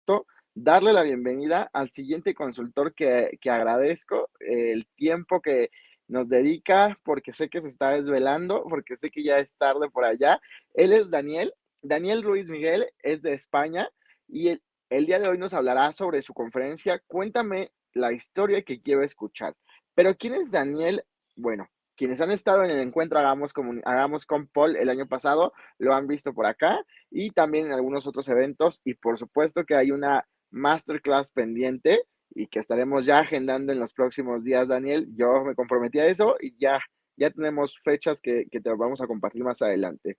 gusto darle la bienvenida al siguiente consultor que agradezco el tiempo que nos dedica, porque sé que se está desvelando, porque sé que ya es tarde por allá. Él es Daniel. Daniel Ruiz Miguel es de España y el día de hoy nos hablará sobre su conferencia. Cuéntame la historia que quiero escuchar. Pero ¿quién es Daniel? Bueno, quienes han estado en el encuentro Hagamos con Paul el año pasado lo han visto por acá y también en algunos otros eventos. Y por supuesto que hay una masterclass pendiente y que estaremos ya agendando en los próximos días, Daniel. Yo me comprometí a eso y ya tenemos fechas que te vamos a compartir más adelante.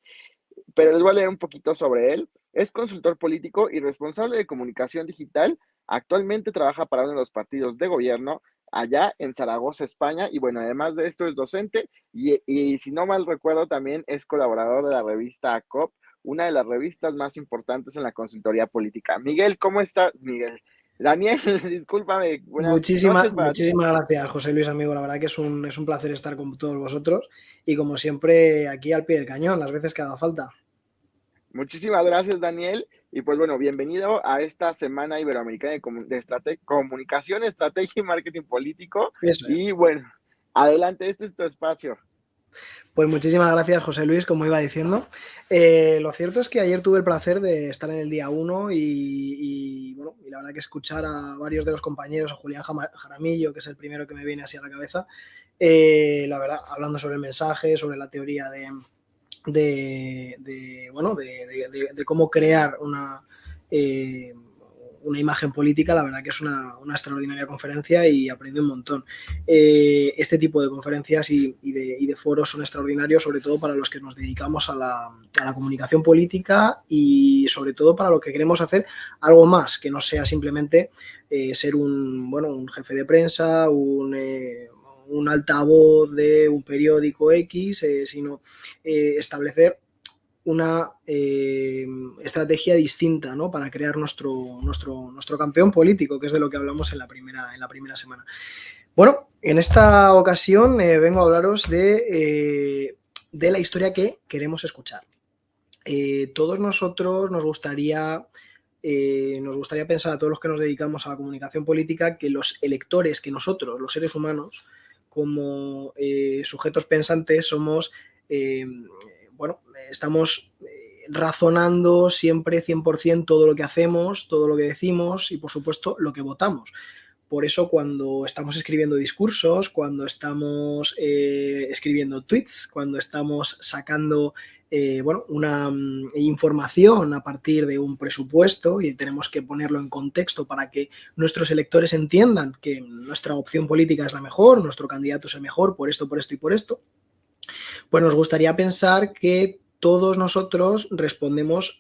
Pero les voy a leer un poquito sobre él. Es consultor político y responsable de comunicación digital. Actualmente trabaja para uno de los partidos de gobierno allá en Zaragoza, España. Y bueno, además de esto es docente y si no mal recuerdo también es colaborador de la revista ACOP, una de las revistas más importantes en la consultoría política. Miguel, ¿cómo está? Miguel. Daniel, discúlpame, buenas noches para ti. Muchísimas gracias, José Luis, amigo. La verdad que es un placer estar con todos vosotros y como siempre aquí al pie del cañón, las veces que haga falta. Muchísimas gracias, Daniel. Y pues bueno, bienvenido a esta Semana Iberoamericana de Comunicación, Estrategia y Marketing Político. Eso Y es. bueno, adelante, este es tu espacio. Pues muchísimas gracias, José Luis, como iba diciendo. Lo cierto es que ayer tuve el placer de estar en el día 1 bueno, y la verdad que escuchar a varios de los compañeros, a Julián Jaramillo, que es el primero que me viene así a la cabeza, la verdad, hablando sobre el mensaje, sobre la teoría de cómo crear una imagen política. La verdad que es una extraordinaria conferencia y aprendí un montón. Este tipo de conferencias y de foros son extraordinarios, sobre todo para los que nos dedicamos a la comunicación política y sobre todo para lo que queremos hacer algo más, que no sea simplemente ser un jefe de prensa, un altavoz de un periódico X, sino establecer una estrategia distinta, ¿no? Para crear nuestro campeón político, que es de lo que hablamos en la primera semana. Bueno, en esta ocasión vengo a hablaros de la historia que queremos escuchar. Todos nosotros nos gustaría pensar, a todos los que nos dedicamos a la comunicación política, que los electores, que nosotros, los seres humanos, como sujetos pensantes, somos, estamos razonando siempre 100% todo lo que hacemos, todo lo que decimos y, por supuesto, lo que votamos. Por eso, cuando estamos escribiendo discursos, cuando estamos escribiendo tweets, cuando estamos sacando una información a partir de un presupuesto y tenemos que ponerlo en contexto para que nuestros electores entiendan que nuestra opción política es la mejor, nuestro candidato es el mejor, por esto y por esto, pues nos gustaría pensar que todos nosotros respondemos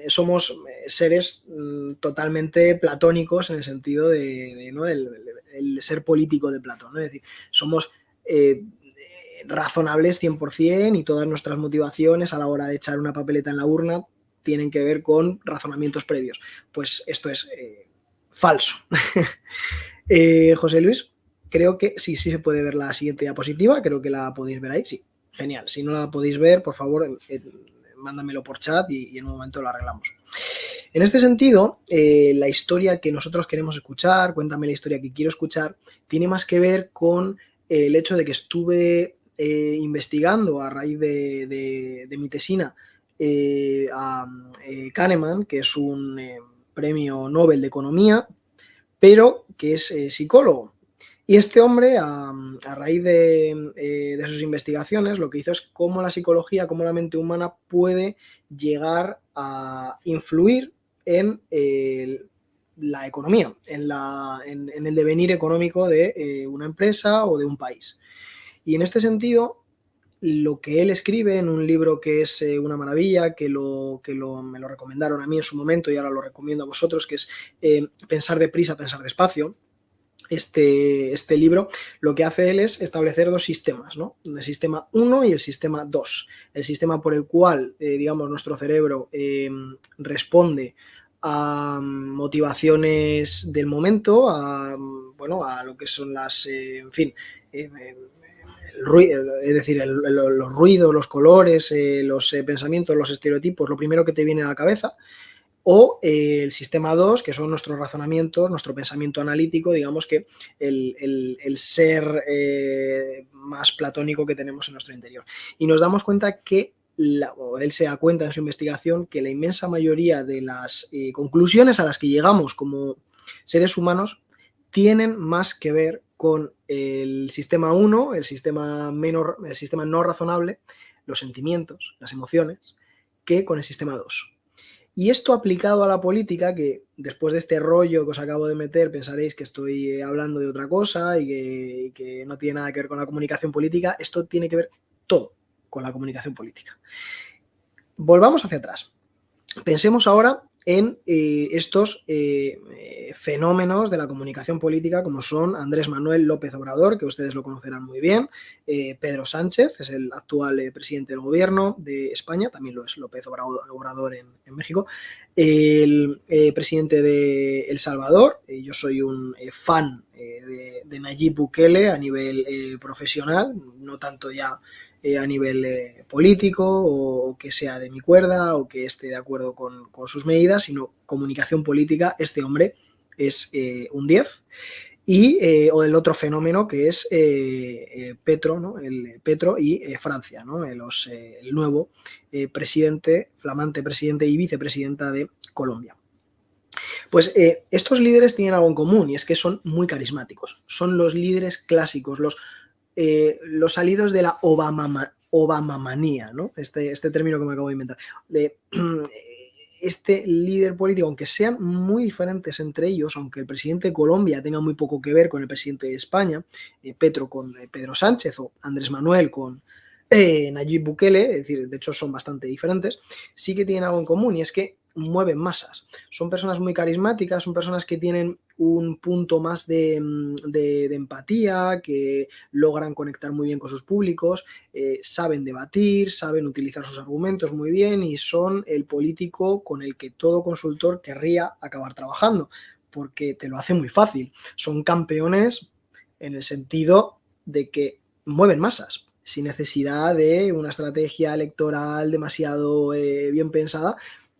somos seres totalmente platónicos en el sentido ¿no? el ser político de Platón, ¿no? Es decir, somos razonables 100% y todas nuestras motivaciones a la hora de echar una papeleta en la urna tienen que ver con razonamientos previos. Pues esto es falso. José Luis, creo que sí se puede ver la siguiente diapositiva, creo que la podéis ver ahí, sí, genial. Si no la podéis ver, por favor, mándamelo por chat y en un momento lo arreglamos. En este sentido, la historia que nosotros queremos escuchar, cuéntame la historia que quiero escuchar, tiene más que ver con el hecho de que estuve investigando a raíz de mi tesina a Kahneman, que es un premio Nobel de Economía, pero que es psicólogo. Y este hombre, a raíz de sus investigaciones, lo que hizo es cómo la psicología, cómo la mente humana puede llegar a influir en la economía, en el devenir económico de una empresa o de un país. Y en este sentido, lo que él escribe en un libro que es una maravilla, me lo recomendaron a mí en su momento y ahora lo recomiendo a vosotros, que es Pensar deprisa, pensar despacio. Este libro lo que hace él es establecer dos sistemas, ¿no? El sistema 1 y el sistema 2. El sistema por el cual, nuestro cerebro responde a motivaciones del momento, a lo que son es decir, los ruidos, los colores, los pensamientos, los estereotipos, lo primero que te viene a la cabeza, o el sistema 2, que son nuestros razonamientos, nuestro pensamiento analítico, digamos que el ser más platónico que tenemos en nuestro interior. Y nos damos cuenta que, él se da cuenta en su investigación, que la inmensa mayoría de las conclusiones a las que llegamos como seres humanos tienen más que ver con el sistema 1, el sistema no razonable, los sentimientos, las emociones, que con el sistema 2. Y esto aplicado a la política, que después de este rollo que os acabo de meter pensaréis que estoy hablando de otra cosa y que no tiene nada que ver con la comunicación política, esto tiene que ver todo con la comunicación política. Volvamos hacia atrás. Pensemos ahora en estos fenómenos de la comunicación política, como son Andrés Manuel López Obrador, que ustedes lo conocerán muy bien, Pedro Sánchez, es el actual presidente del gobierno de España, también lo es López Obrador en México, el presidente de El Salvador, yo soy un fan de Nayib Bukele a nivel profesional, no tanto ya a nivel político o que sea de mi cuerda o que esté de acuerdo con sus medidas, sino comunicación política. Este hombre es un 10. Y o el otro fenómeno que es Petro, ¿no? Petro y Francia, ¿no? El nuevo presidente, flamante presidente y vicepresidenta de Colombia. Pues estos líderes tienen algo en común, y es que son muy carismáticos. Son los líderes clásicos, los salidos de la Obamamanía, ¿no? Este término que me acabo de inventar. Este líder político, aunque sean muy diferentes entre ellos, aunque el presidente de Colombia tenga muy poco que ver con el presidente de España, Petro con Pedro Sánchez o Andrés Manuel con Nayib Bukele, es decir, de hecho son bastante diferentes, sí que tienen algo en común, y es que mueven masas. Son personas muy carismáticas, son personas que tienen un punto más de empatía, que logran conectar muy bien con sus públicos, saben debatir, saben utilizar sus argumentos muy bien, y son el político con el que todo consultor querría acabar trabajando, porque te lo hace muy fácil. Son campeones en el sentido de que mueven masas, sin necesidad de una estrategia electoral demasiado bien pensada.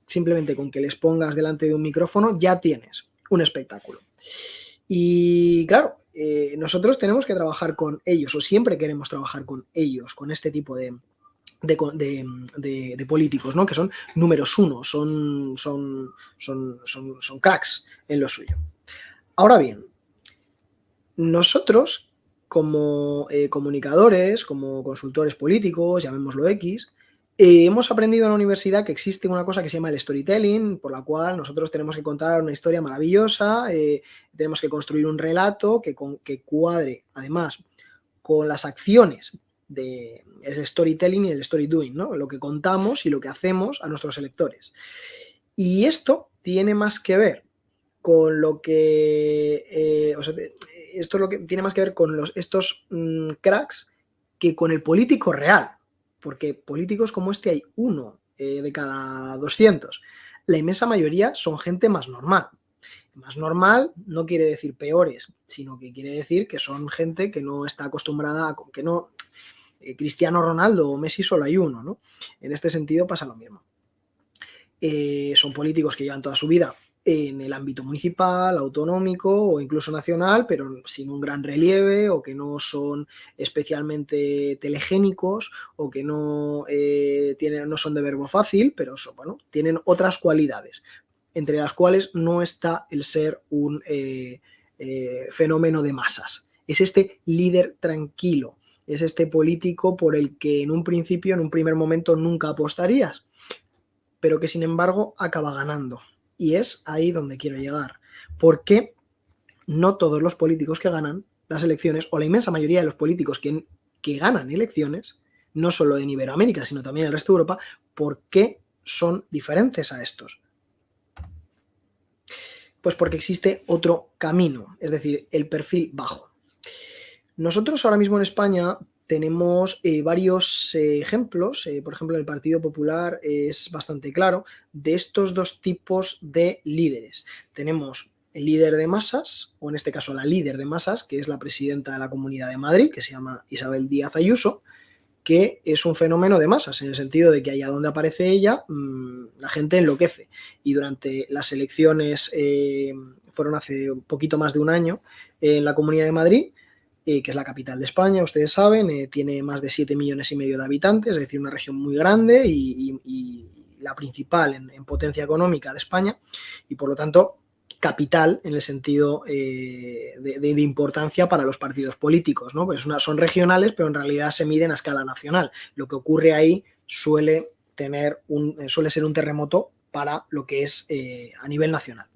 Simplemente con que les pongas delante de un micrófono ya tienes un espectáculo. Y claro, nosotros tenemos que trabajar con ellos, o siempre queremos trabajar con ellos, con este tipo de políticos, ¿no? Que son números uno, son cracks en lo suyo. Ahora bien, nosotros como comunicadores, como consultores políticos, llamémoslo X, hemos aprendido en la universidad que existe una cosa que se llama el storytelling, por la cual nosotros tenemos que contar una historia maravillosa, tenemos que construir un relato que cuadre además con las acciones del storytelling y el story doing, ¿no? Lo que contamos y lo que hacemos a nuestros electores. Y esto tiene más que ver con lo que esto es lo que tiene más que ver con estos cracks que con el político real, porque políticos como este hay uno de cada 200. La inmensa mayoría son gente más normal. Más normal no quiere decir peores, sino que quiere decir que son gente que no está acostumbrada a que no. Cristiano Ronaldo o Messi solo hay uno, ¿no? En este sentido pasa lo mismo. Son políticos que llevan toda su vida en el ámbito municipal, autonómico o incluso nacional, pero sin un gran relieve, o que no son especialmente telegénicos, o que no son de verbo fácil, pero tienen otras cualidades, entre las cuales no está el ser un fenómeno de masas. Es este líder tranquilo, es este político por el que en un principio, en un primer momento, nunca apostarías, pero que sin embargo acaba ganando. Y es ahí donde quiero llegar. Porque no todos los políticos que ganan las elecciones, o la inmensa mayoría de los políticos que ganan elecciones, no solo en Iberoamérica, sino también en el resto de Europa, ¿por qué son diferentes a estos? Pues porque existe otro camino, es decir, el perfil bajo. Nosotros ahora mismo en España tenemos varios ejemplos, por ejemplo, en el Partido Popular es bastante claro, de estos dos tipos de líderes. Tenemos el líder de masas, o en este caso la líder de masas, que es la presidenta de la Comunidad de Madrid, que se llama Isabel Díaz Ayuso, que es un fenómeno de masas, en el sentido de que allá donde aparece ella, la gente enloquece. Y durante las elecciones, fueron hace un poquito más de un año, en la Comunidad de Madrid, que es la capital de España, ustedes saben, tiene más de 7,5 millones de habitantes, es decir, una región muy grande y la principal en potencia económica de España, y por lo tanto capital en el sentido de importancia para los partidos políticos, ¿no? Pues son regionales, pero en realidad se miden a escala nacional. Lo que ocurre ahí suele ser un terremoto para lo que es a nivel nacional.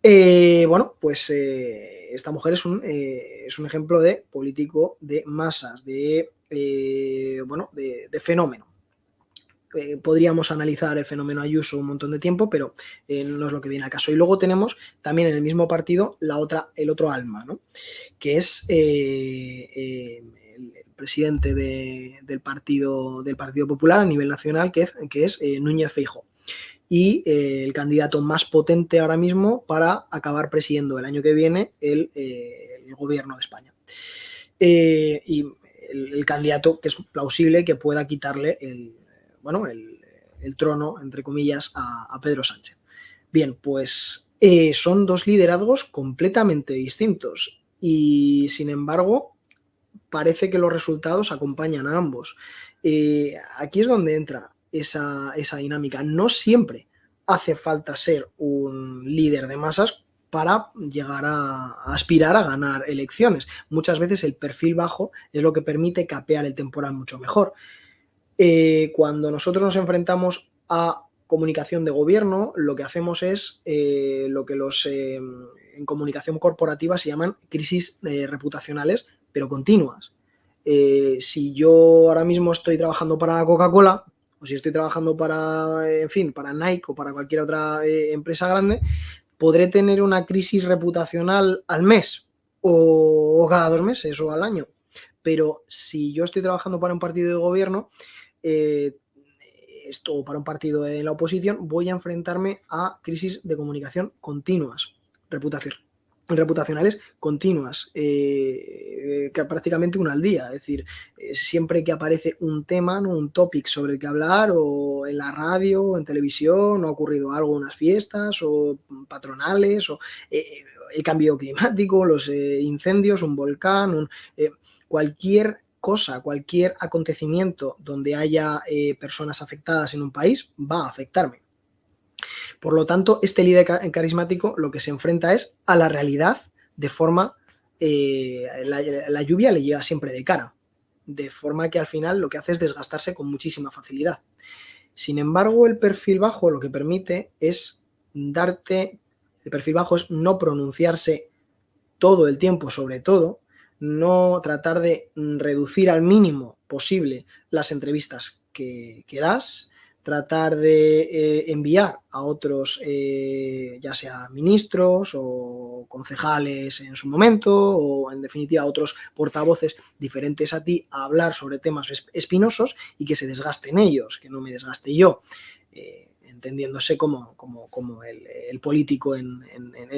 Bueno, pues esta mujer es un ejemplo de político de masas, de fenómeno. Podríamos analizar el fenómeno Ayuso un montón de tiempo, pero no es lo que viene al caso. Y luego tenemos también en el mismo partido el otro alma, ¿no? Que es el presidente del Partido Popular a nivel nacional, que es Núñez Feijóo. Y el candidato más potente ahora mismo para acabar presidiendo el año que viene el gobierno de España. Y el candidato que es plausible que pueda quitarle el trono, entre comillas, a Pedro Sánchez. Bien, pues son dos liderazgos completamente distintos y, sin embargo, parece que los resultados acompañan a ambos. Aquí es donde entra esa dinámica. No siempre hace falta ser un líder de masas para llegar a aspirar a ganar elecciones. Muchas veces el perfil bajo es lo que permite capear el temporal mucho mejor. Cuando nosotros nos enfrentamos a comunicación de gobierno, lo que hacemos es lo que en comunicación corporativa se llaman crisis reputacionales, pero continuas. Si yo ahora mismo estoy trabajando para Coca-Cola, o si estoy trabajando para Nike o para cualquier otra empresa grande, podré tener una crisis reputacional al mes o cada 2 meses o al año. Pero si yo estoy trabajando para un partido de gobierno, o para un partido en la oposición, voy a enfrentarme a crisis de comunicación continuas, reputacionales continuas, que prácticamente una al día. Es decir, siempre que aparece un tema, ¿no?, un topic sobre el que hablar, o en la radio o en televisión, o ha ocurrido algo, unas fiestas o patronales, o el cambio climático, los incendios, un volcán, cualquier cosa, cualquier acontecimiento donde haya personas afectadas en un país va a afectarme. Por lo tanto, este líder carismático lo que se enfrenta es a la realidad de forma, la lluvia le llega siempre de cara, de forma que al final lo que hace es desgastarse con muchísima facilidad. Sin embargo, el perfil bajo lo que permite es el perfil bajo es no pronunciarse todo el tiempo sobre todo, no tratar de reducir al mínimo posible las entrevistas que das, tratar de enviar a otros, ya sea ministros o concejales en su momento, o en definitiva a otros portavoces diferentes a ti, a hablar sobre temas espinosos y que se desgasten ellos, que no me desgaste yo, entendiéndose como el político en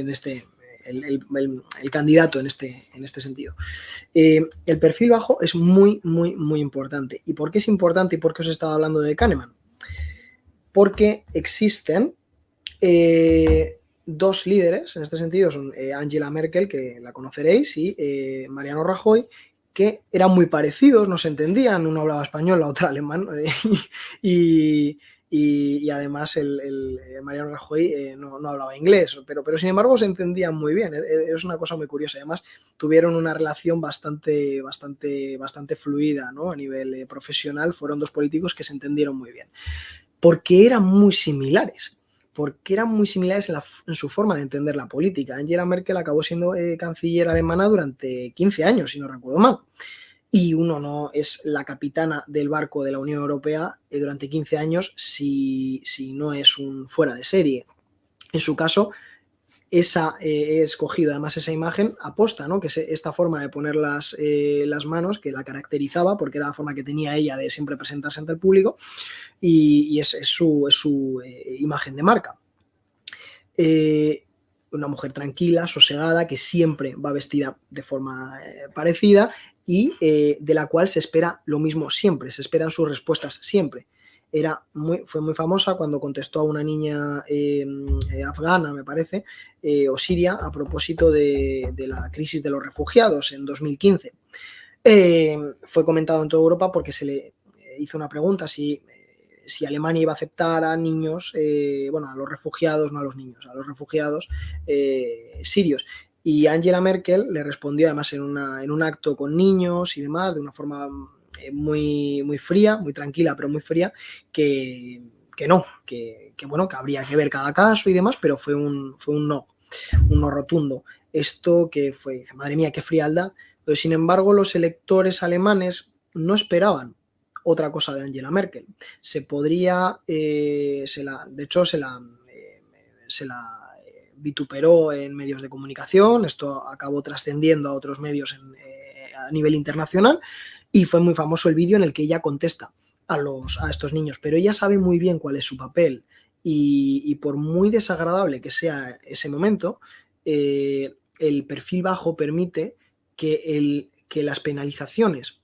este... El candidato en este sentido. El perfil bajo es muy, muy, muy importante. ¿Y por qué es importante y por qué os estaba hablando de Kahneman? Porque existen dos líderes, en este sentido son Angela Merkel, que la conoceréis, y Mariano Rajoy, que eran muy parecidos, no se entendían, uno hablaba español, la otra alemán, y además el Mariano Rajoy no hablaba inglés, pero sin embargo se entendían muy bien. Es una cosa muy curiosa. Además tuvieron una relación bastante fluida, ¿no? A nivel profesional. Fueron dos políticos que se entendieron muy bien porque eran muy similares. En su forma de entender la política. Angela Merkel acabó siendo canciller alemana durante 15 años, si no recuerdo mal. Y uno no es la capitana del barco de la Unión Europea durante 15 años si no es un fuera de serie. En su caso, he escogido además esa imagen aposta, ¿no? Que es esta forma de poner las manos que la caracterizaba, porque era la forma que tenía ella de siempre presentarse ante el público, y es su imagen de marca. una mujer tranquila, sosegada, que siempre va vestida de forma parecida y de la cual se espera lo mismo siempre, se esperan sus respuestas siempre. Fue muy famosa cuando contestó a una niña afgana, me parece, o siria, a propósito de la crisis de los refugiados en 2015. Fue comentado en toda Europa porque se le hizo una pregunta si Alemania iba a aceptar a niños, a los refugiados, no a los niños, a los refugiados sirios. Y Angela Merkel le respondió, además, en un acto con niños y demás, de una forma muy, muy fría, muy tranquila, pero muy fría, que no, que habría que ver cada caso y demás, pero fue un no rotundo. Esto que fue, dice, madre mía, qué frialdad. Pero sin embargo, los electores alemanes no esperaban otra cosa de Angela Merkel. De hecho, se la vituperó en medios de comunicación, esto acabó trascendiendo a otros medios a nivel internacional y fue muy famoso el vídeo en el que ella contesta a estos niños, pero ella sabe muy bien cuál es su papel y por muy desagradable que sea ese momento, el perfil bajo permite que las penalizaciones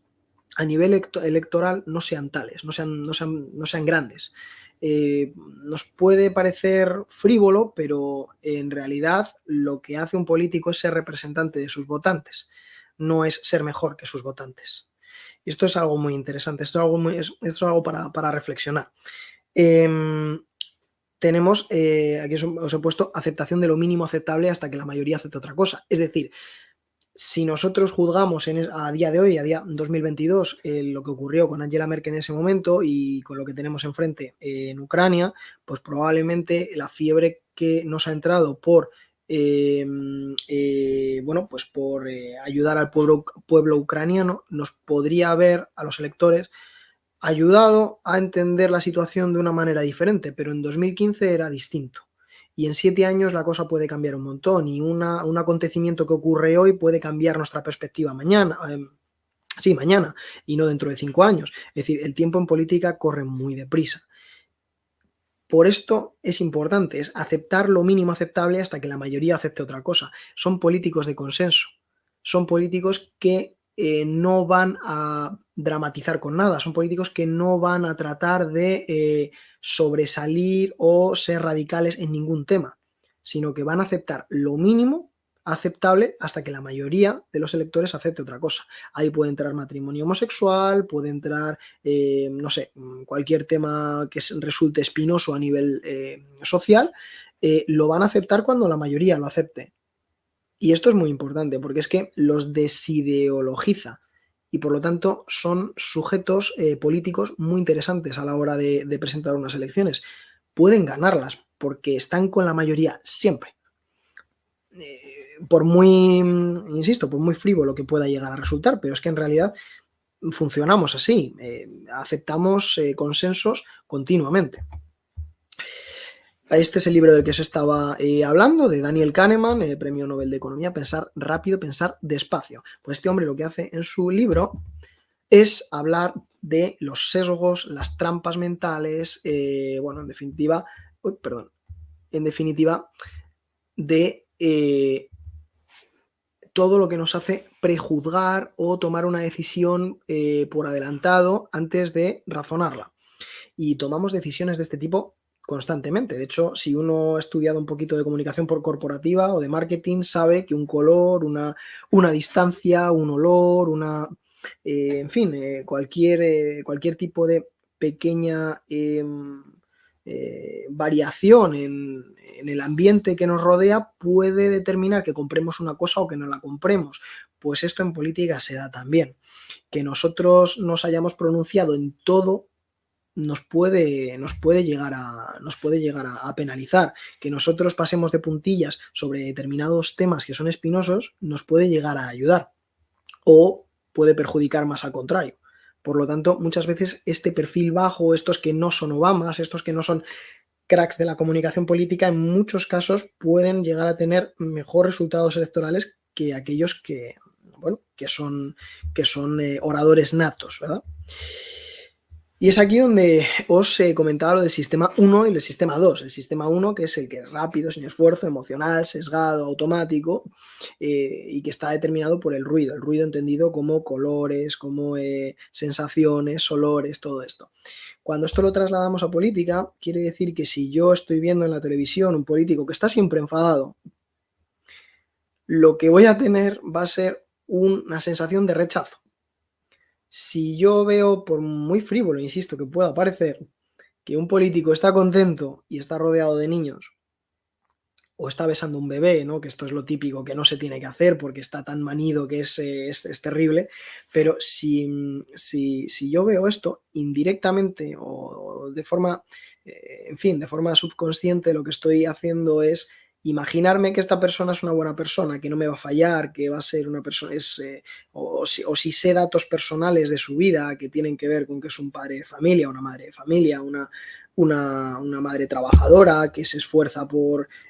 a nivel electoral no sean tales, no sean grandes. Nos puede parecer frívolo, pero en realidad lo que hace un político es ser representante de sus votantes, no es ser mejor que sus votantes. Y esto es algo muy interesante, esto es algo para reflexionar. Tenemos, aquí os he puesto aceptación de lo mínimo aceptable hasta que la mayoría acepte otra cosa. Es decir, si nosotros juzgamos a día de hoy, a día 2022, lo que ocurrió con Angela Merkel en ese momento y con lo que tenemos enfrente en Ucrania, pues probablemente la fiebre que nos ha entrado por ayudar al pueblo ucraniano nos podría haber, a los electores, ayudado a entender la situación de una manera diferente, pero en 2015 era distinto. Y en 7 años la cosa puede cambiar un montón y un acontecimiento que ocurre hoy puede cambiar nuestra perspectiva mañana. Mañana y no dentro de 5 años. Es decir, el tiempo en política corre muy deprisa. Por esto es importante, es aceptar lo mínimo aceptable hasta que la mayoría acepte otra cosa. Son políticos de consenso. Son políticos que no van a dramatizar con nada, son políticos que no van a tratar de sobresalir o ser radicales en ningún tema, sino que van a aceptar lo mínimo aceptable hasta que la mayoría de los electores acepte otra cosa. Ahí puede entrar matrimonio homosexual, puede entrar, cualquier tema que resulte espinoso a nivel social, lo van a aceptar cuando la mayoría lo acepte. Y esto es muy importante porque es que los desideologiza y por lo tanto son sujetos políticos muy interesantes a la hora de presentar unas elecciones. Pueden ganarlas porque están con la mayoría siempre. Por muy frívolo que pueda llegar a resultar, pero es que en realidad funcionamos así, aceptamos consensos continuamente. Este es el libro del que os estaba hablando, de Daniel Kahneman, Premio Nobel de Economía, Pensar rápido, pensar despacio. Pues este hombre lo que hace en su libro es hablar de los sesgos, las trampas mentales, en definitiva, de todo lo que nos hace prejuzgar o tomar una decisión por adelantado antes de razonarla. Y tomamos decisiones de este tipo constantemente. De hecho, si uno ha estudiado un poquito de comunicación corporativa o de marketing, sabe que un color, una distancia, un olor, cualquier tipo de pequeña variación en el ambiente que nos rodea puede determinar que compremos una cosa o que no la compremos. Pues esto en política se da también. Que nosotros nos hayamos pronunciado en todo nos puede llegar a penalizar. Que nosotros pasemos de puntillas sobre determinados temas que son espinosos nos puede llegar a ayudar o puede perjudicar más al contrario. Por lo tanto, muchas veces este perfil bajo, estos que no son Obamas, estos que no son cracks de la comunicación política, en muchos casos pueden llegar a tener mejores resultados electorales que aquellos que son oradores natos, ¿verdad? Y es aquí donde os comentaba lo del sistema 1 y el sistema 2. El sistema 1, que es el que es rápido, sin esfuerzo, emocional, sesgado, automático, y que está determinado por el ruido entendido como colores, como sensaciones, olores, todo esto. Cuando esto lo trasladamos a política, quiere decir que si yo estoy viendo en la televisión un político que está siempre enfadado, lo que voy a tener va a ser una sensación de rechazo. Si yo veo, por muy frívolo, insisto, que pueda parecer, que un político está contento y está rodeado de niños, o está besando un bebé, ¿no? Que esto es lo típico que no se tiene que hacer porque está tan manido que es terrible, pero si yo veo esto indirectamente o de forma, en fin, de forma subconsciente, lo que estoy haciendo es imaginarme que esta persona es una buena persona, que no me va a fallar, que va a ser una persona, o si sé datos personales de su vida que tienen que ver con que es un padre de familia, una madre de familia, una madre trabajadora que se esfuerza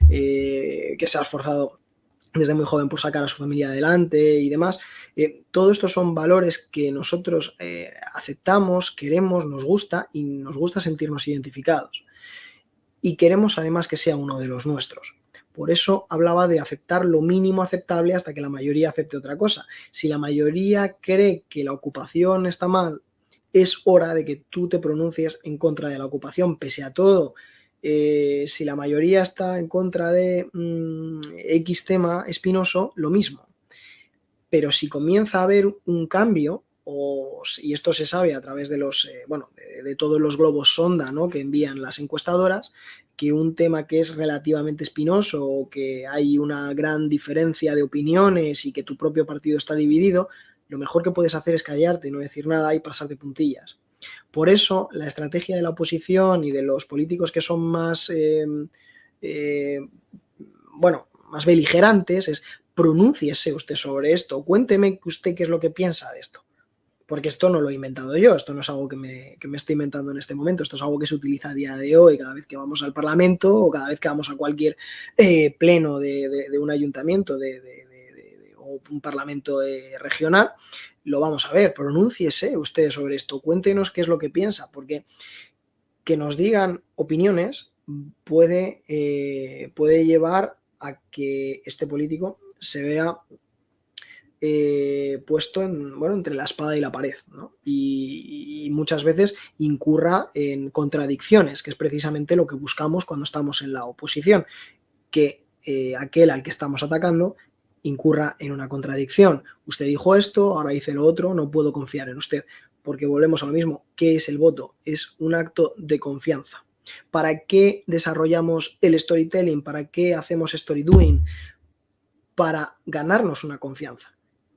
que se ha esforzado desde muy joven por sacar a su familia adelante y demás. Todo esto son valores que nosotros aceptamos, queremos, nos gusta y nos gusta sentirnos identificados. Y queremos además que sea uno de los nuestros. Por eso hablaba de aceptar lo mínimo aceptable hasta que la mayoría acepte otra cosa. Si la mayoría cree que la ocupación está mal, es hora de que tú te pronuncies en contra de la ocupación, pese a todo. Si la mayoría está en contra de X tema espinoso, lo mismo. Pero si comienza a haber un cambio, y esto se sabe a través de de todos los globos sonda, ¿no?, que envían las encuestadoras, que un tema que es relativamente espinoso o que hay una gran diferencia de opiniones y que tu propio partido está dividido, lo mejor que puedes hacer es callarte, no decir nada y pasar de puntillas. Por eso, la estrategia de la oposición y de los políticos que son más, más beligerantes es: pronúnciese usted sobre esto, cuénteme usted qué es lo que piensa de esto. Porque esto no lo he inventado yo, esto no es algo que me estoy inventando en este momento, esto es algo que se utiliza a día de hoy cada vez que vamos al Parlamento o cada vez que vamos a cualquier pleno de un ayuntamiento o un parlamento regional. Lo vamos a ver, pronúnciese usted sobre esto, cuéntenos qué es lo que piensa, porque que nos digan opiniones puede llevar a que este político se vea puesto entre la espada y la pared, ¿no? Y muchas veces incurra en contradicciones, que es precisamente lo que buscamos cuando estamos en la oposición, que aquel al que estamos atacando incurra en una contradicción. Usted dijo esto, ahora dice lo otro, no puedo confiar en usted, porque volvemos a lo mismo. ¿Qué es el voto? Es un acto de confianza. ¿Para qué desarrollamos el storytelling? ¿Para qué hacemos story doing? Para ganarnos una confianza.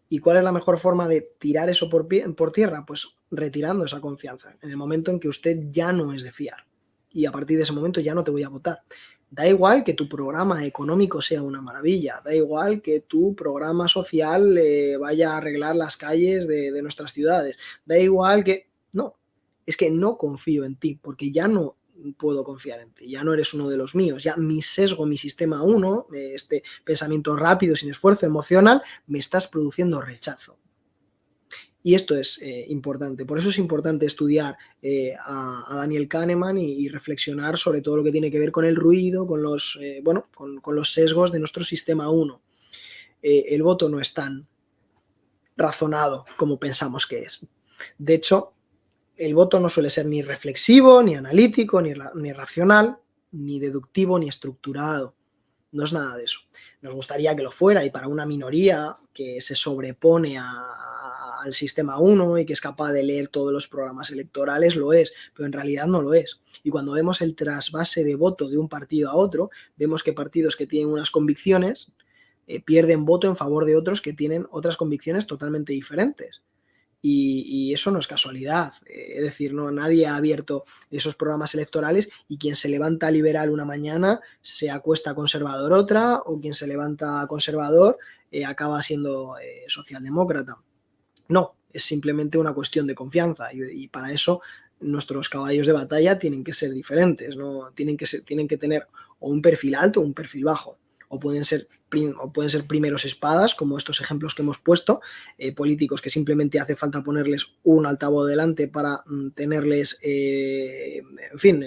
¿Y cuál es la mejor forma de tirar eso por tierra? Pues retirando esa confianza, en el momento en que usted ya no es de fiar. Y a partir de ese momento ya no te voy a votar. Da igual que tu programa económico sea una maravilla, da igual que tu programa social vaya a arreglar las calles de nuestras ciudades, da igual que... No, es que no confío en ti, porque ya no puedo confiar en ti, ya no eres uno de los míos, ya mi sesgo, mi sistema 1, este pensamiento rápido, sin esfuerzo, emocional, me estás produciendo rechazo. Y esto es importante, por eso es importante estudiar a Daniel Kahneman y reflexionar sobre todo lo que tiene que ver con el ruido, con los, con los sesgos de nuestro sistema 1. El voto no es tan razonado como pensamos que es. De hecho, el voto no suele ser ni reflexivo, ni analítico, ni racional, ni deductivo, ni estructurado. No es nada de eso. Nos gustaría que lo fuera, y para una minoría que se sobrepone al sistema 1 y que es capaz de leer todos los programas electorales, lo es, pero en realidad no lo es. Y cuando vemos el trasvase de voto de un partido a otro, vemos que partidos que tienen unas convicciones pierden voto en favor de otros que tienen otras convicciones totalmente diferentes. Y eso no es casualidad, es decir, no, nadie ha abierto esos programas electorales y quien se levanta liberal una mañana se acuesta conservador otra, o quien se levanta conservador acaba siendo socialdemócrata. No, es simplemente una cuestión de confianza, y para eso nuestros caballos de batalla tienen que ser diferentes, ¿no? Tienen que tener o un perfil alto o un perfil bajo, o pueden ser o pueden ser primeros espadas, como estos ejemplos que hemos puesto, políticos que simplemente hace falta ponerles un altavoz delante para tenerles, en fin,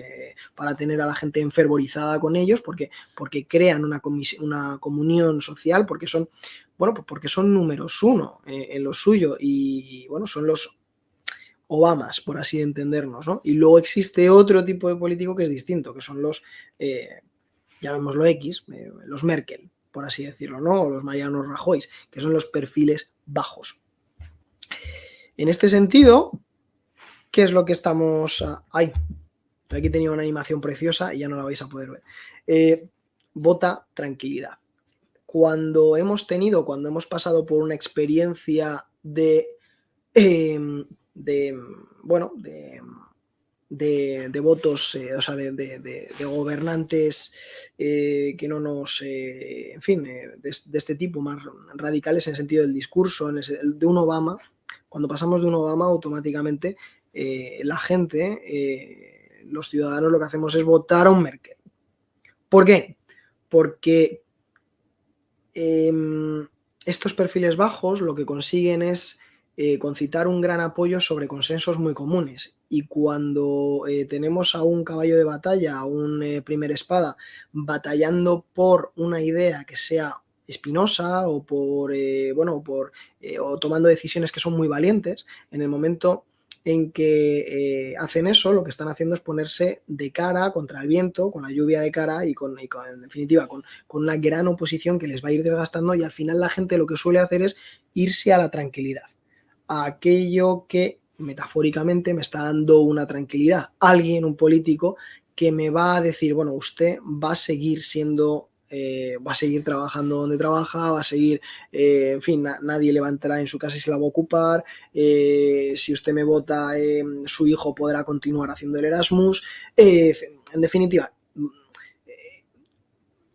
para tener a la gente enfervorizada con ellos, porque crean una comunión social, porque son, bueno, porque son números uno en lo suyo y, bueno, son los Obamas, por así entendernos, ¿no? Y luego existe otro tipo de político que es distinto, que son los, llamémoslo X, los Merkel, por así decirlo, ¿no? O los Mariano Rajoy, que son los perfiles bajos. En este sentido, ¿qué es lo que estamos... ¡Ay! Aquí tenía una animación preciosa y ya no la vais a poder ver. Vota tranquilidad. Cuando hemos pasado por una experiencia de votos, o sea, de gobernantes que no nos, en fin, de este tipo más radicales en el sentido del discurso, de un Obama, cuando pasamos de un Obama automáticamente la gente, los ciudadanos lo que hacemos es votar a un Merkel. ¿Por qué? Porque estos perfiles bajos lo que consiguen es concitar un gran apoyo sobre consensos muy comunes, y cuando tenemos a un caballo de batalla, a un primer espada, batallando por una idea que sea espinosa o o tomando decisiones que son muy valientes, en el momento en que hacen eso, lo que están haciendo es ponerse de cara contra el viento, con la lluvia de cara y en definitiva con una gran oposición que les va a ir desgastando, y al final la gente lo que suele hacer es irse a la tranquilidad, a aquello que metafóricamente me está dando una tranquilidad, alguien, un político que me va a decir, bueno, usted va a seguir siendo... va a seguir trabajando donde trabaja, va a seguir, en fin, nadie le va a entrar en su casa y se la va a ocupar, si usted me vota, su hijo podrá continuar haciendo el Erasmus, en definitiva,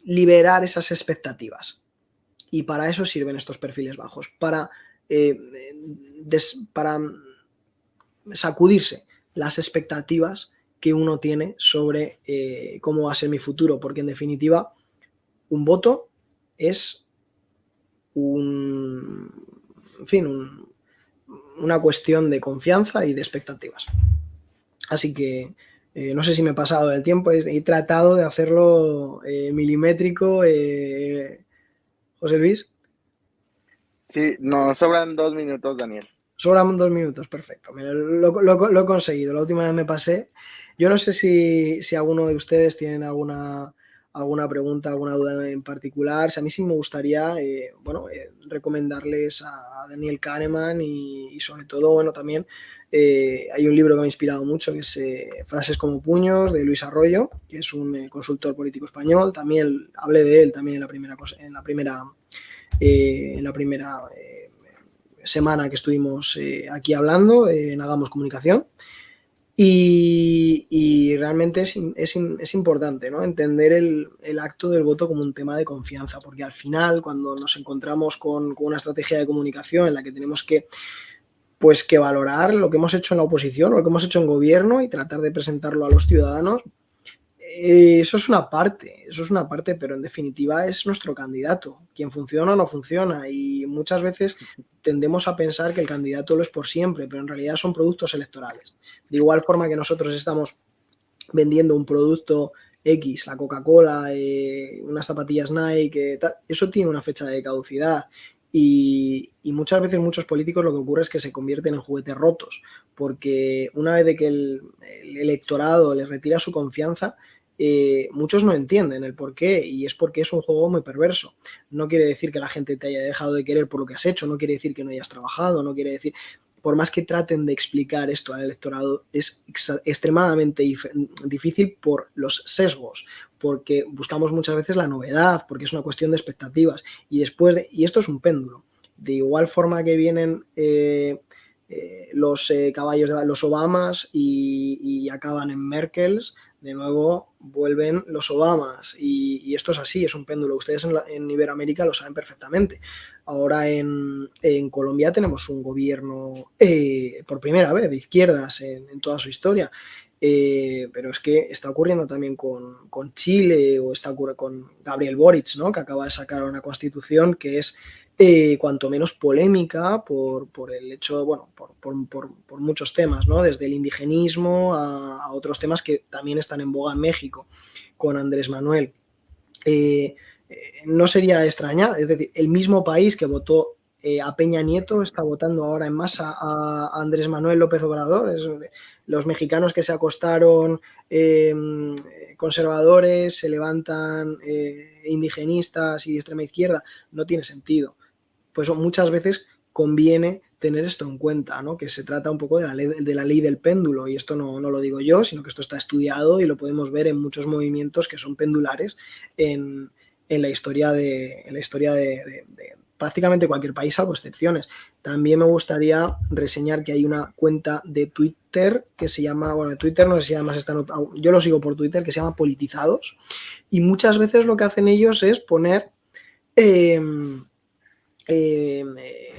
liberar esas expectativas. Y para eso sirven estos perfiles bajos, para sacudirse las expectativas que uno tiene sobre cómo va a ser mi futuro, porque en definitiva un voto es una cuestión de confianza y de expectativas. Así que no sé si me he pasado del tiempo, he tratado de hacerlo milimétrico. José Luis. Sí, nos sobran 2 minutos, Daniel. Sobran 2 minutos, perfecto. Lo he conseguido. La última vez me pasé. Yo no sé si alguno de ustedes tienen alguna pregunta, alguna duda en particular. A mí sí me gustaría recomendarles a Daniel Kahneman y sobre todo, bueno, también hay un libro que me ha inspirado mucho, que es Frases como puños, de Luis Arroyo, que es un consultor político español. También hablé de él también en la primera semana que estuvimos aquí hablando en Hagamos Comunicación. Y realmente es importante, ¿no?, entender el acto del voto como un tema de confianza, porque al final, cuando nos encontramos con una estrategia de comunicación en la que tenemos que valorar lo que hemos hecho en la oposición o lo que hemos hecho en gobierno y tratar de presentarlo a los ciudadanos, eso es una parte, pero en definitiva es nuestro candidato, quien funciona o no funciona, y muchas veces tendemos a pensar que el candidato lo es por siempre, pero en realidad son productos electorales. De igual forma que nosotros estamos vendiendo un producto X, la Coca-Cola, unas zapatillas Nike, tal, eso tiene una fecha de caducidad, y muchas veces muchos políticos lo que ocurre es que se convierten en juguetes rotos, porque una vez de que el electorado les retira su confianza, muchos no entienden el por qué, y es porque es un juego muy perverso. No quiere decir que la gente te haya dejado de querer por lo que has hecho, no quiere decir que no hayas trabajado, no quiere decir... Por más que traten de explicar esto al electorado, es extremadamente difícil por los sesgos, porque buscamos muchas veces la novedad, porque es una cuestión de expectativas, y esto es un péndulo. De igual forma que vienen los caballos de los Obamas y acaban en Merkels, de nuevo vuelven los Obamas, y esto es así, es un péndulo. Ustedes en Iberoamérica lo saben perfectamente. Ahora en Colombia tenemos un gobierno por primera vez de izquierdas en toda su historia, pero es que está ocurriendo también con Chile, o está ocurriendo con Gabriel Boric, ¿no? Que acaba de sacar una constitución que es cuanto menos polémica por el hecho, bueno, por muchos temas, ¿no? Desde el indigenismo a otros temas que también están en boga en México, con Andrés Manuel. No sería extrañar, es decir, el mismo país que votó a Peña Nieto está votando ahora en masa a Andrés Manuel López Obrador. Los mexicanos que se acostaron conservadores, se levantan indigenistas y de extrema izquierda, no tiene sentido. Pues muchas veces conviene tener esto en cuenta, ¿no? Que se trata un poco de la ley del péndulo, y esto no lo digo yo, sino que esto está estudiado y lo podemos ver en muchos movimientos que son pendulares en la historia de prácticamente cualquier país, salvo excepciones. También me gustaría reseñar que hay una cuenta de Twitter que se llama, bueno, Twitter no sé si además está, yo lo sigo por Twitter, que se llama Politizados, y muchas veces lo que hacen ellos es poner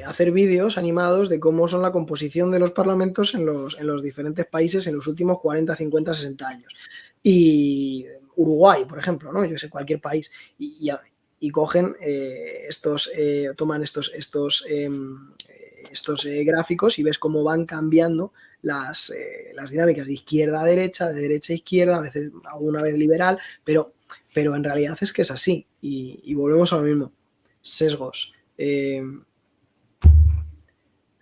hacer vídeos animados de cómo son la composición de los parlamentos en los diferentes países en los últimos 40, 50, 60 años. Y Uruguay, por ejemplo, ¿no? Yo sé, cualquier país. Y cogen toman estos gráficos y ves cómo van cambiando las dinámicas de izquierda a derecha, de derecha a izquierda, a veces alguna vez liberal, pero en realidad es que es así. Y volvemos a lo mismo. Sesgos.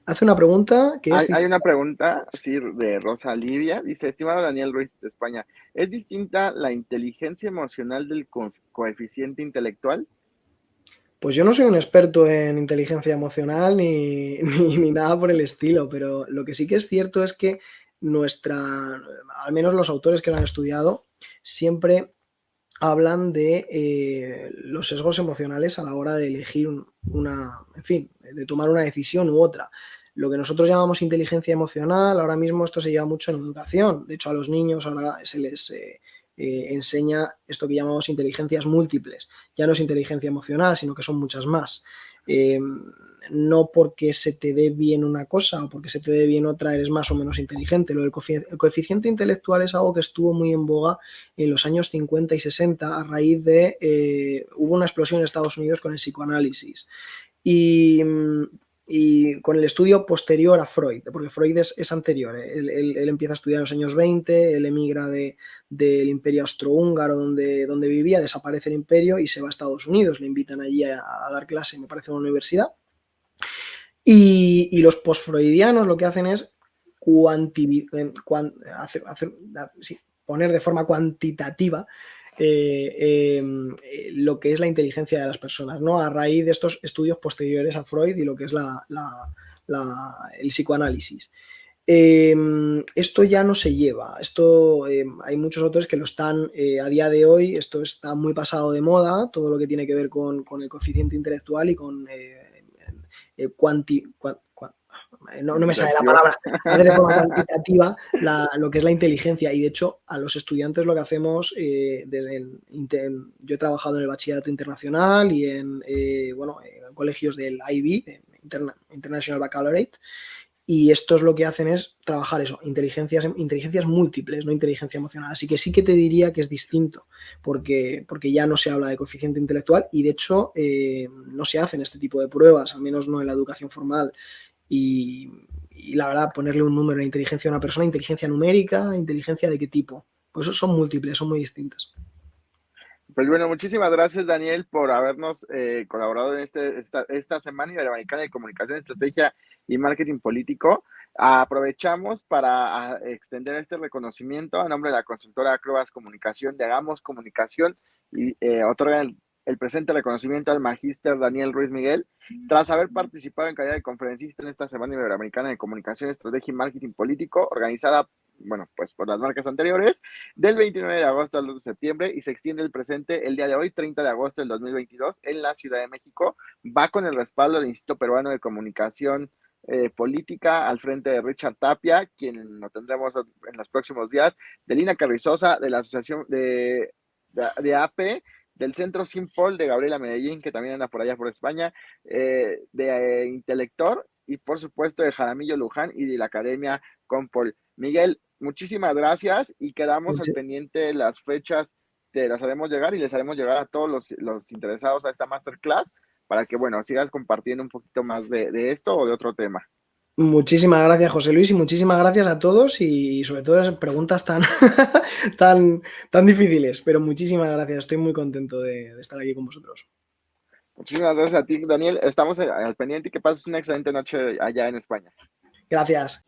Hace una pregunta que es... Hay una pregunta, sí, de Rosa Livia. Dice, estimado Daniel Ruiz de España, ¿es distinta la inteligencia emocional del coeficiente intelectual? Pues yo no soy un experto en inteligencia emocional ni nada por el estilo, pero lo que sí que es cierto es que al menos los autores que lo han estudiado, siempre hablan de los sesgos emocionales a la hora de elegir en fin, de tomar una decisión u otra. Lo que nosotros llamamos inteligencia emocional, ahora mismo esto se lleva mucho en educación. De hecho, a los niños ahora se les enseña esto que llamamos inteligencias múltiples. Ya no es inteligencia emocional, sino que son muchas más. No porque se te dé bien una cosa o porque se te dé bien otra eres más o menos inteligente. El coeficiente intelectual es algo que estuvo muy en boga en los años 50 y 60 a raíz de... hubo una explosión en Estados Unidos con el psicoanálisis. Y con el estudio posterior a Freud, porque Freud es anterior, él empieza a estudiar en los años 20, él emigra del imperio austrohúngaro donde vivía, desaparece el imperio y se va a Estados Unidos, le invitan allí a dar clase, me parece, en una universidad. Y los postfreudianos lo que hacen es poner de forma cuantitativa lo que es la inteligencia de las personas, ¿no? A raíz de estos estudios posteriores a Freud y lo que es el psicoanálisis. Esto ya no se lleva. Hay muchos autores que lo están a día de hoy. Esto está muy pasado de moda, todo lo que tiene que ver con el coeficiente intelectual y con no me sale la palabra, de forma cuantitativa lo que es la inteligencia. Y de hecho, a los estudiantes lo que hacemos, yo he trabajado en el bachillerato internacional y en colegios del IB, International Baccalaureate, y estos lo que hacen es trabajar eso, inteligencias múltiples, no inteligencia emocional. Así que sí que te diría que es distinto, porque ya no se habla de coeficiente intelectual y de hecho no se hacen este tipo de pruebas, al menos no en la educación formal. Y la verdad, ponerle un número de inteligencia a una persona, inteligencia numérica, inteligencia de qué tipo, pues son múltiples, son muy distintas. Pues bueno, muchísimas gracias, Daniel, por habernos colaborado en esta Semana Iberoamericana de Comunicación, Estrategia y Marketing Político. Aprovechamos para extender este reconocimiento a nombre de la consultora Acroas Comunicación de Hagamos Comunicación y otorgan el presente reconocimiento al magíster Daniel Ruiz Miguel, tras haber participado en calidad de conferencista en esta Semana Iberoamericana de Comunicación, Estrategia y Marketing Político, organizada, bueno, pues por las marcas anteriores, del 29 de agosto al 2 de septiembre, y se extiende el presente el día de hoy, 30 de agosto del 2022, en la Ciudad de México. Va con el respaldo del Instituto Peruano de Comunicación Política, al frente de Richard Tapia, quien lo tendremos en los próximos días, de Lina Carrizosa, de la Asociación de AP, del Centro Simpol de Gabriela Medellín, que también anda por allá por España, de Intelector, y por supuesto de Jaramillo Luján y de la Academia Compol. Miguel, muchísimas gracias y quedamos al Muchi- pendiente de las fechas, te las haremos llegar y les haremos llegar a todos los interesados a esta masterclass para que, bueno, sigas compartiendo un poquito más de esto o de otro tema. Muchísimas gracias, José Luis, y muchísimas gracias a todos y sobre todo esas preguntas tan, tan difíciles, pero muchísimas gracias, estoy muy contento de estar aquí con vosotros. Muchísimas gracias a ti, Daniel. Estamos al pendiente y que pases una excelente noche allá en España. Gracias.